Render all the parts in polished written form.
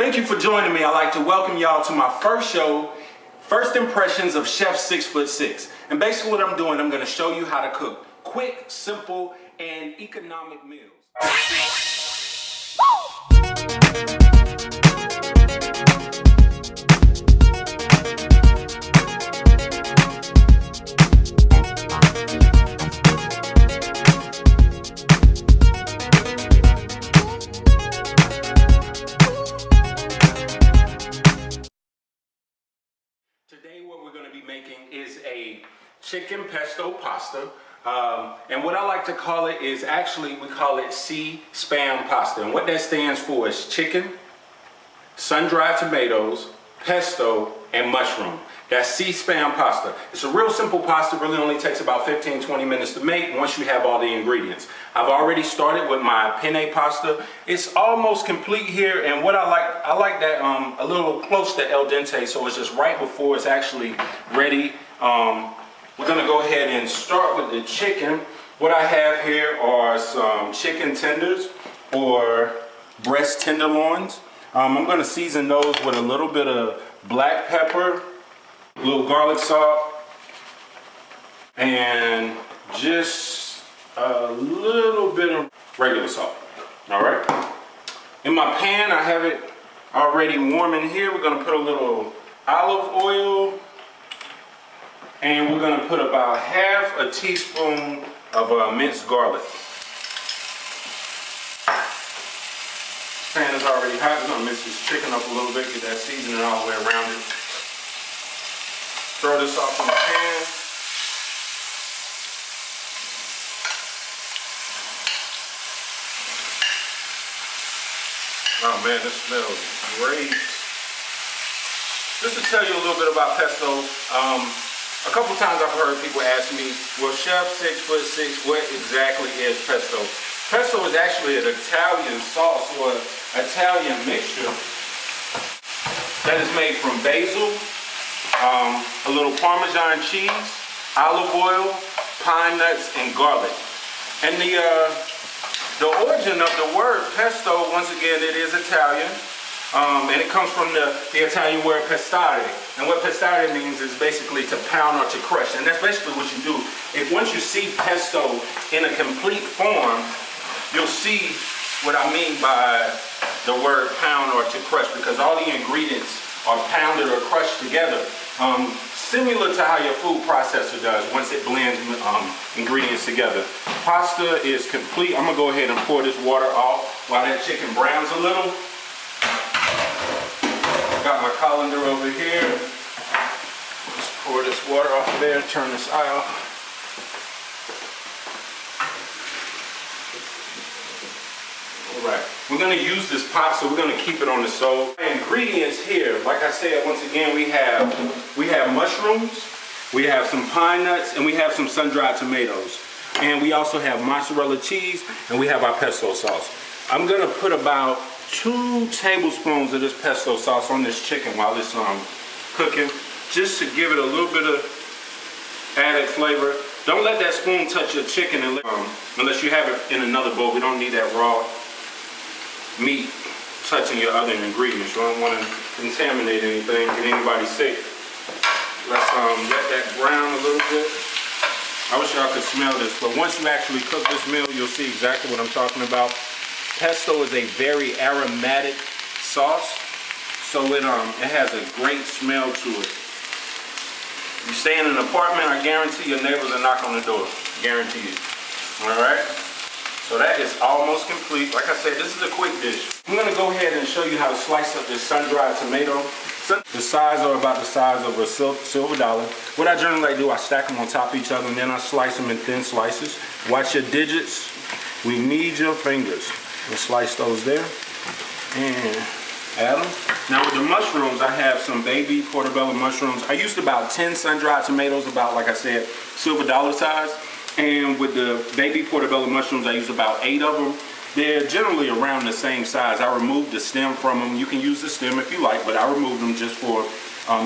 Thank you for joining me. I'd like to welcome y'all to my first show, First Impressions of Chef6ft6. And basically what I'm doing, I'm going to show you how to cook quick, simple, and economic meals. Today what we're going to be making is a chicken pesto pasta. And what I like to call it is actually, we call it C-SPAM pasta. And what that stands for is chicken, sun-dried tomatoes, pesto, and mushroom. That's C-SPAM pasta. It's a real simple pasta, really only takes about 15-20 minutes to make once you have all the ingredients. I've already started with my penne pasta. It's almost complete here, and what I like that a little close to al dente, so it's just right before it's actually ready. We're gonna go ahead and start with the chicken. What I have here are some chicken tenders or breast tenderloins. I'm gonna season those with a little bit of black pepper, a little garlic salt, and just a little bit of regular salt. All right. In my pan, I have it already warm in here. We're gonna put a little olive oil, and we're gonna put about half a teaspoon of minced garlic. This pan is already hot. We're gonna mix this chicken up a little bit, get that seasoning all the way around it. Throw this off in the pan. Oh man, this smells great. Just to tell you a little bit about pesto, a couple times I've heard people ask me, well, Chef6ft6, what exactly is pesto? Pesto is actually an Italian sauce or Italian mixture that is made from basil, a little Parmesan cheese, olive oil, pine nuts, and garlic. And the origin of the word pesto, once again, it is Italian, and it comes from the Italian word pestare. And what pestare means is basically to pound or to crush. And that's basically what you do. If once you see pesto in a complete form, you'll see what I mean by the word pound or to crush, because all the ingredients are pounded or crushed together. Similar to how your food processor does once it blends ingredients together. Pasta is complete. I'm gonna go ahead and pour this water off while that chicken browns a little. Got my colander over here. Just pour this water off of there, turn this eye off. Alright, we're going to use this pasta, we're going to keep it on the stove. Ingredients here, like I said, once again, we have mushrooms, we have some pine nuts, and we have some sun-dried tomatoes. And we also have mozzarella cheese, and we have our pesto sauce. I'm going to put about 2 tablespoons of this pesto sauce on this chicken while it's cooking, just to give it a little bit of added flavor. Don't let that spoon touch your chicken unless you have it in another bowl. We don't need that raw meat touching your other ingredients. You don't want to contaminate anything, get anybody sick. Let's let that brown a little bit. I wish y'all could smell this, but once you actually cook this meal, you'll see exactly what I'm talking about. Pesto is a very aromatic sauce, so it has a great smell to it. You stay in an apartment, I guarantee your neighbors will knock on the door. Guarantee you. Alright? So that is almost complete. Like I said, this is a quick dish. I'm going to go ahead and show you how to slice up this sun-dried tomato. The size are about the size of a silver dollar. What I generally do, I stack them on top of each other, and then I slice them in thin slices. Watch your digits. We need your fingers. We'll slice those there and add them. Now with the mushrooms, I have some baby portobello mushrooms. I used about 10 sun-dried tomatoes, about, like I said, silver dollar size. And with the baby portobello mushrooms, I use about 8 of them. They're generally around the same size. I removed the stem from them. You can use the stem if you like, but I removed them just for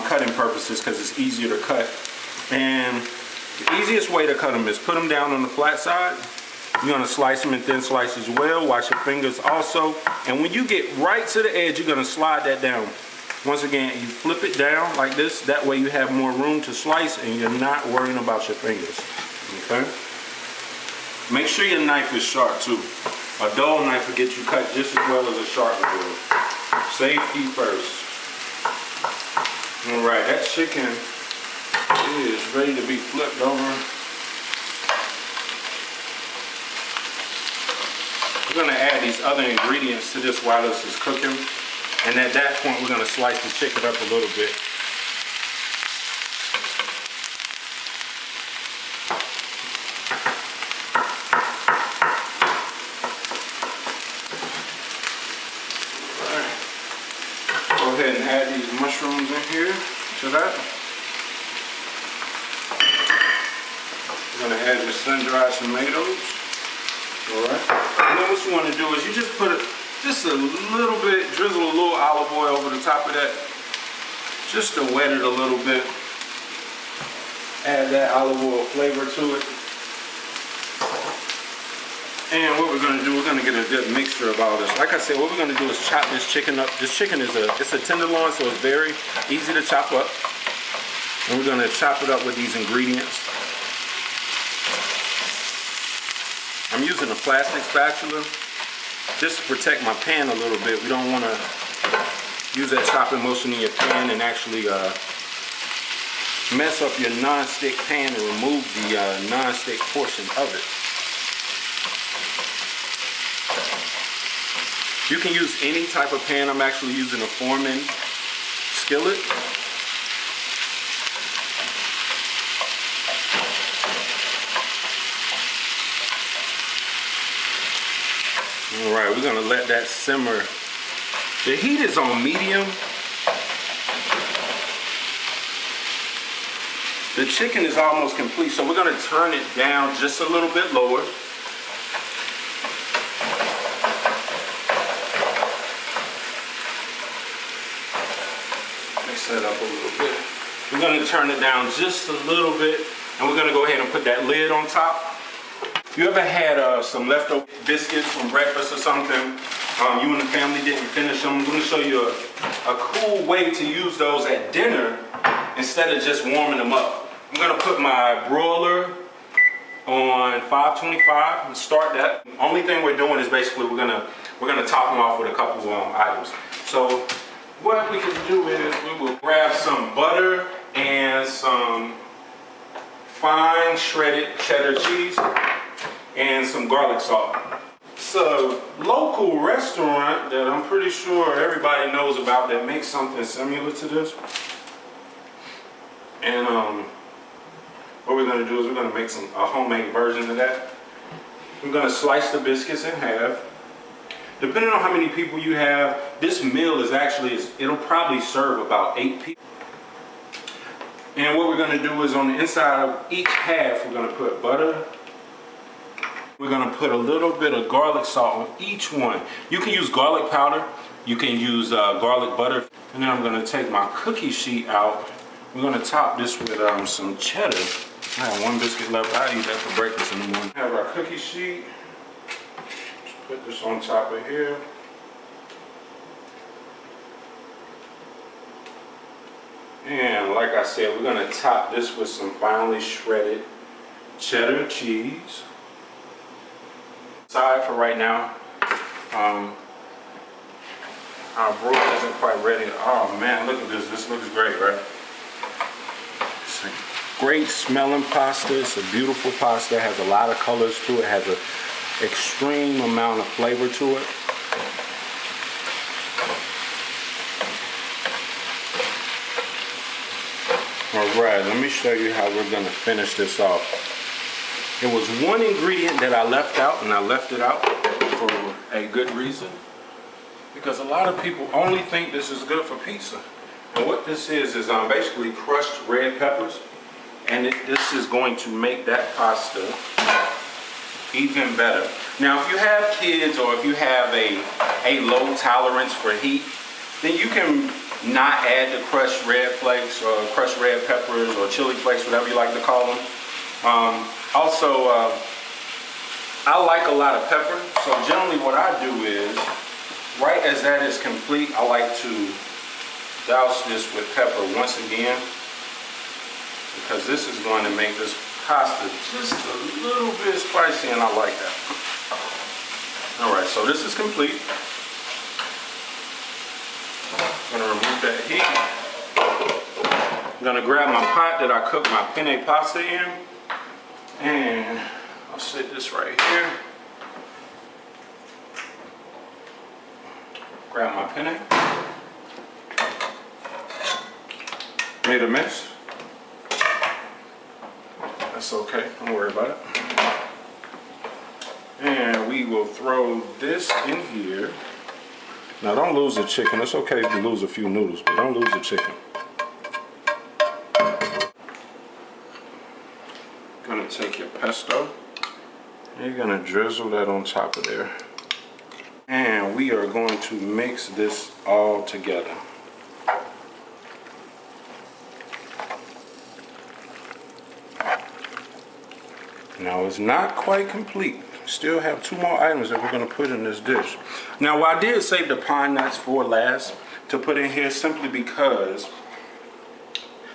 cutting purposes because it's easier to cut. And the easiest way to cut them is put them down on the flat side You're gonna slice them in thin slices as well. Watch your fingers also. And when you get right to the edge, you're gonna slide that down. Once again, you flip it down like this. That way you have more room to slice and you're not worrying about your fingers, okay? Make sure your knife is sharp too. A dull knife will get you cut just as well as a sharp one will. Safety first. All right, that chicken is ready to be flipped over. We're gonna add these other ingredients to this while this is cooking. And at that point, we're gonna slice the chicken up a little bit. All right. Go ahead and add these mushrooms in here to that. We're gonna add the sun-dried tomatoes. All right. And then what you want to do is you just put just a little bit, drizzle a little olive oil over the top of that, just to wet it a little bit. Add that olive oil flavor to it. And what we're going to do, we're going to get a good mixture of all this. Like I said, what we're going to do is chop this chicken up. This chicken is it's a tenderloin, so it's very easy to chop up. And we're going to chop it up with these ingredients. I'm using a plastic spatula just to protect my pan a little bit. We don't want to use that chopping motion in your pan and actually mess up your non-stick pan and remove the non-stick portion of it. You can use any type of pan. I'm actually using a Foreman skillet. All right, we're gonna let that simmer. The heat is on medium. The chicken is almost complete, so we're gonna turn it down just a little bit lower. Mix that up a little bit. We're gonna turn it down just a little bit, and we're gonna go ahead and put that lid on top. You ever had some leftover biscuits from breakfast or something? You and the family didn't finish them. I'm going to show you a cool way to use those at dinner instead of just warming them up. I'm going to put my broiler on 525 and start that. The only thing we're doing is basically we're gonna top them off with a couple items. So what we can do is we will grab some butter and some fine shredded cheddar cheese and some garlic salt. It's a local restaurant that I'm pretty sure everybody knows about that makes something similar to this. And what we're going to do is we're going to make a homemade version of that. We're going to slice the biscuits in half. Depending on how many people you have, this meal is actually, it'll probably serve about 8 people. And what we're going to do is on the inside of each half, we're going to put butter. We're going to put a little bit of garlic salt on each one. You can use garlic powder. You can use garlic butter. And then I'm going to take my cookie sheet out. We're going to top this with some cheddar. I have one biscuit left. I eat that for breakfast in the morning. We have our cookie sheet. Just put this on top of here. And like I said, we're going to top this with some finely shredded cheddar cheese. Aside for right now. Our broil isn't quite ready. Oh man, look at this. This looks great, right? It's a great smelling pasta. It's a beautiful pasta. It has a lot of colors to it. It has an extreme amount of flavor to it. Alright, let me show you how we're going to finish this off. There was one ingredient that I left out, and I left it out for a good reason. Because a lot of people only think this is good for pizza. And what this is basically crushed red peppers. And this is going to make that pasta even better. Now, if you have kids or if you have a low tolerance for heat, then you can not add the crushed red flakes or crushed red peppers or chili flakes, whatever you like to call them. Also, I like a lot of pepper, so generally what I do is, right as that is complete, I like to douse this with pepper once again, because this is going to make this pasta just a little bit spicy, and I like that. All right, so this is complete. I'm gonna remove that heat. I'm gonna grab my pot that I cooked my penne pasta in, and I'll set this right here. Grab my penne. Made a mess. That's okay, don't worry about it. And we will throw this in here. Now don't lose the chicken. It's okay to lose a few noodles, but don't lose the chicken. Gonna take your pesto. You're gonna drizzle that on top of there. And we are going to mix this all together. Now it's not quite complete. Still have 2 more items that we're going to put in this dish. Now I did save the pine nuts for last to put in here, simply because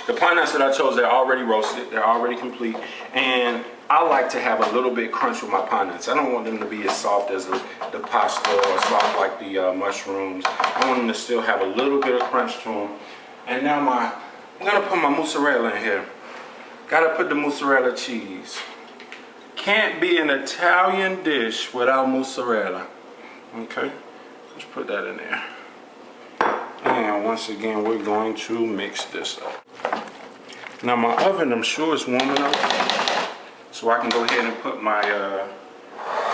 the pine nuts that I chose, they're already roasted, they're already complete, and I like to have a little bit crunch with my pine nuts. I don't want them to be as soft as the pasta or soft like the mushrooms. I want them to still have a little bit of crunch to them. And now I'm going to put my mozzarella in here. Got to put the mozzarella cheese. Can't be an Italian dish without mozzarella. Okay, let's put that in there. And once again, we're going to mix this up. Now my oven, I'm sure, is warm enough, so I can go ahead and put my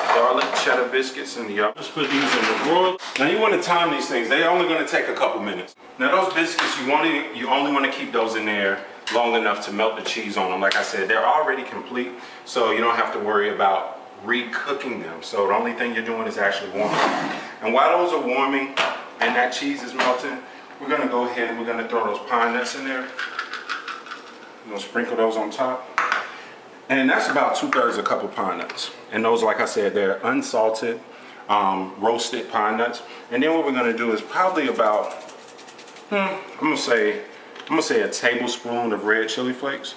garlic cheddar biscuits in the oven. Let's put these in the broiler. Now you want to time these things. They're only going to take a couple minutes. Now those biscuits, you only want to keep those in there long enough to melt the cheese on them. Like I said, they're already complete, so you don't have to worry about re-cooking them. So the only thing you're doing is actually warming them. And while those are warming and that cheese is melting, we're going to go ahead and we're going to throw those pine nuts in there. We're going to sprinkle those on top. And that's about 2/3 a cup of pine nuts. And those, like I said, they're unsalted, roasted pine nuts. And then what we're going to do is probably about, I'm gonna say a tablespoon of red chili flakes.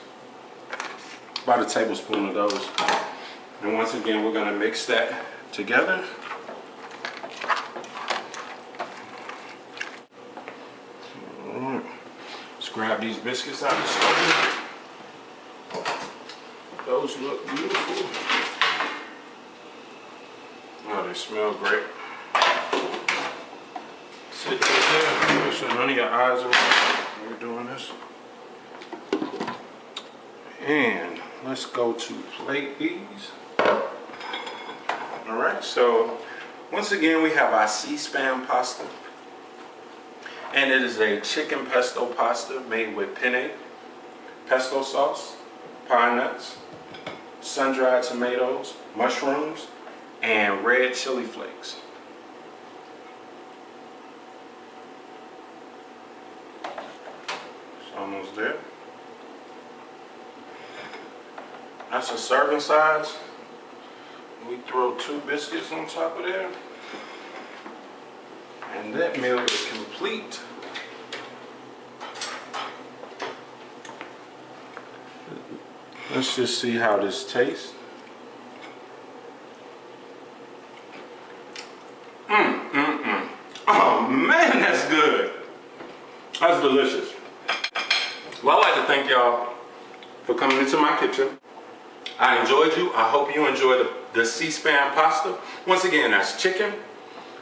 About a tablespoon of those. And once again, we're going to mix that together. All right. Let's grab these biscuits out of the stove. Those look beautiful. Oh, they smell great. Sit right there. Make sure none of your eyes are when you're doing this. And let's go to plate these. All right, so once again, we have our C-SPAM pasta. And it is a chicken pesto pasta made with penne, pesto sauce, pine nuts, sun-dried tomatoes, mushrooms, and red chili flakes. It's almost there. That's a serving size. We throw 2 biscuits on top of there. And that meal is complete. Let's just see how this tastes. Oh man, that's good. That's delicious. Well, I'd like to thank y'all for coming into my kitchen. I enjoyed you. I hope you enjoyed the C-SPAM pasta. Once again, that's chicken,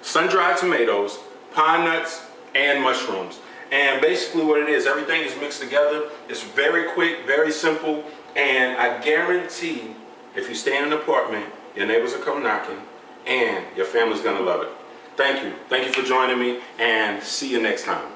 sun-dried tomatoes, pine nuts, and mushrooms. And basically what it is, everything is mixed together. It's very quick, very simple, and I guarantee if you stay in an apartment, your neighbors will come knocking, and your family's gonna love it. Thank you. Thank you for joining me, and see you next time.